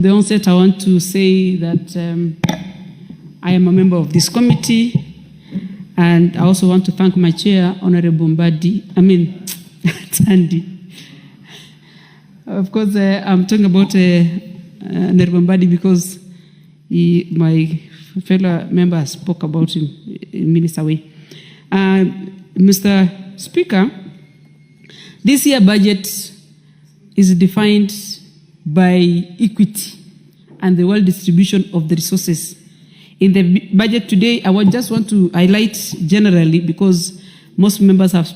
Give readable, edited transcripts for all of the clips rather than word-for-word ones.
At the onset, I want to say that I am a member of this committee, and I also want to thank my chair, Honorable Tandy. Of course, I'm talking about Honorable Mbadi because my fellow member spoke about him in minutes away. Mr. Speaker, this year's budget is defined by equity and the well distribution of the resources. In the budget today, I just want to highlight generally, because most members who have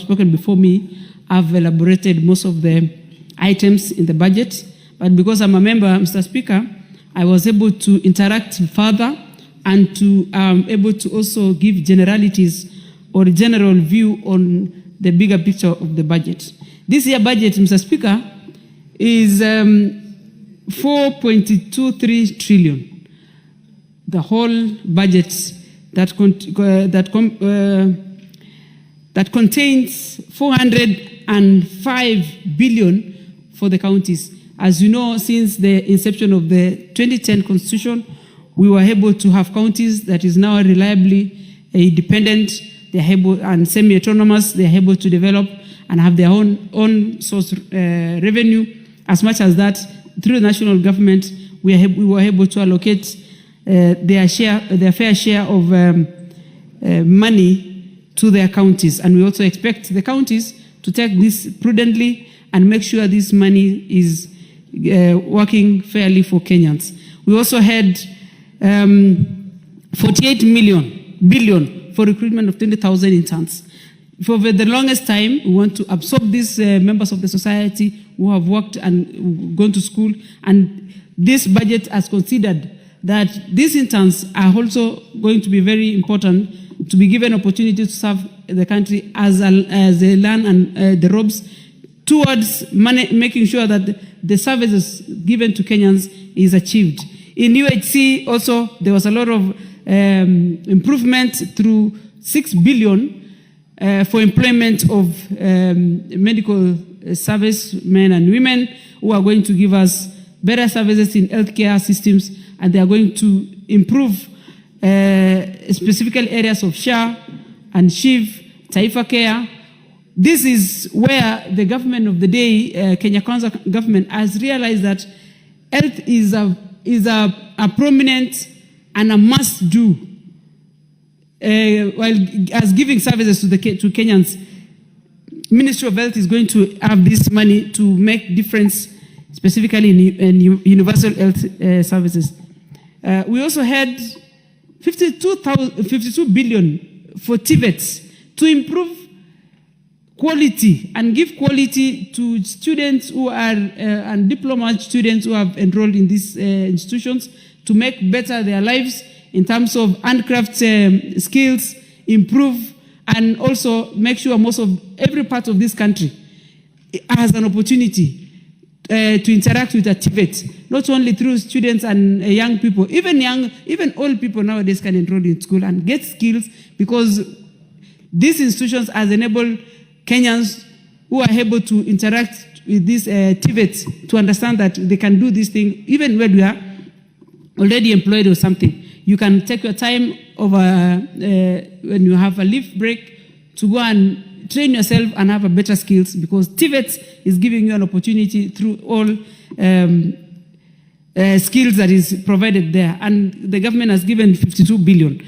spoken before me have elaborated most of the items in the budget. But because I'm a member, Mr. Speaker, I was able to interact further and to able to also give generalities or general view on the bigger picture of the budget. This year budget, Mr. Speaker, is 4.23 trillion. The whole budget that contains 405 billion for the counties. As you know, since the inception of the 2010 Constitution, we were able to have counties that is now reliably independent, they're able and semi-autonomous, they're able to develop and have their own source revenue. As much as that, through the national government, we were able to allocate their fair share of money to their counties. And we also expect the counties to take this prudently and make sure this money is working fairly for Kenyans. We also had 48 billion for recruitment of 20,000 interns. For the longest time, we want to absorb these members of the society who have worked and gone to school, and this budget has considered that these interns are also going to be very important to be given opportunity to serve the country as they learn and the ropes towards making sure that the services given to Kenyans is achieved. In UHC also, there was a lot of improvement through 6 billion for employment of medical service men and women who are going to give us better services in healthcare systems, and they are going to improve specific areas of SHA and SHIV, Taifa Care. This is where the government of the day, Kenya Kwanza government, has realized that health is a prominent and a must-do while as giving services to Kenyans. Ministry of Health is going to have this money to make difference, specifically in universal health services. We also had 52 billion for TVETs to improve quality and give quality to students who are and diploma students who have enrolled in these institutions, to make better their lives in terms of handcraft skills, improve, and also make sure every part of this country has an opportunity to interact with a TVET, not only through students and young people, even old people nowadays can enroll in school and get skills, because these institutions has enabled Kenyans who are able to interact with these TVETs to understand that they can do this thing even when you are already employed or something. You can take your time over when you have a leave break to go and train yourself and have a better skills, because TVET is giving you an opportunity through all skills that is provided there. And the government has given 52 billion.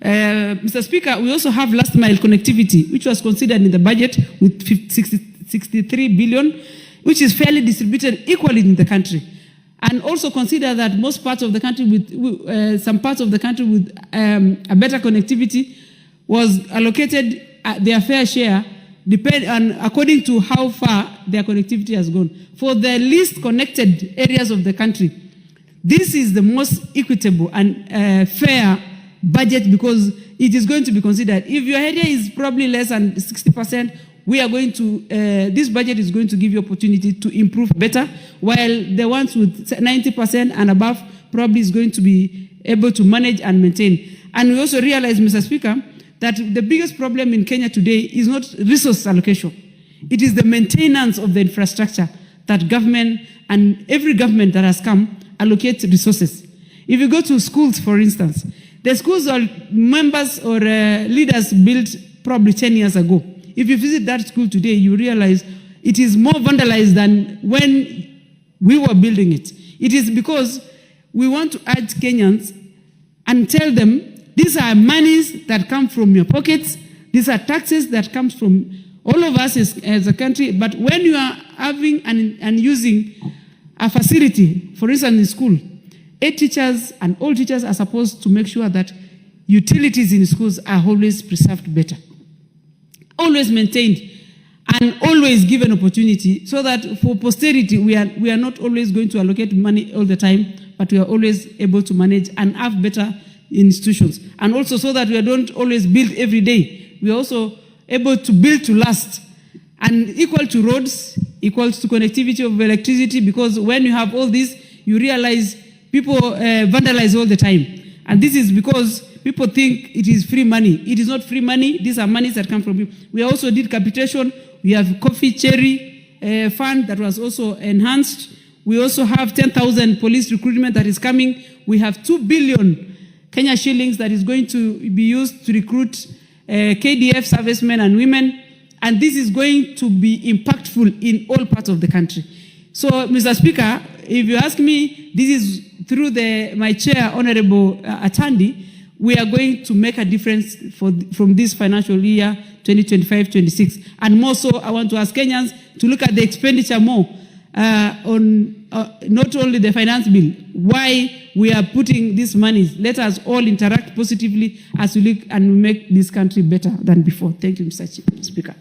Mr. Speaker, we also have last mile connectivity, which was considered in the budget with 63 billion, which is fairly distributed equally in the country. And also consider that most parts of the country some parts of the country with a better connectivity was allocated their fair share according to how far their connectivity has gone. For the least connected areas of the country, this is the most equitable and fair budget, because it is going to be considered. If your area is probably less than 60%, we are going to, this budget is going to give you opportunity to improve better, while the ones with 90% and above probably is going to be able to manage and maintain. And we also realize, Mr. Speaker, that the biggest problem in Kenya today is not resource allocation. It is the maintenance of the infrastructure. that government and every government that has come allocate resources. If you go to schools, for instance, the schools are members or leaders built probably 10 years ago. If you visit that school today, you realize it is more vandalized than when we were building it. It is because we want to urge Kenyans and tell them, these are monies that come from your pockets. These are taxes that come from all of us as a country. But when you are having and using a facility, for instance, in school, 8 teachers and all teachers are supposed to make sure that utilities in schools are always preserved better, always maintained, and always given opportunity, so that for posterity we are not always going to allocate money all the time, but we are always able to manage and have better institutions. And also so that we don't always build every day. We are also able to build to last. And equal to roads, equals to connectivity of electricity, because when you have all this, you realize people vandalize all the time. And this is because people think it is free money. It is not free money. These are monies that come from people. We also did capitation. We have coffee cherry fund that was also enhanced. We also have 10,000 police recruitment that is coming. We have 2 billion Kenya shillings that is going to be used to recruit KDF servicemen and women. And this is going to be impactful in all parts of the country. So, Mr. Speaker, if you ask me, this is through my chair, Honorable Atandi, we are going to make a difference from this financial year 2025-26. And more so, I want to ask Kenyans to look at the expenditure more on not only the finance bill, why we are putting these monies. Let us all interact positively as we look and make this country better than before. Thank you, Mr. Speaker.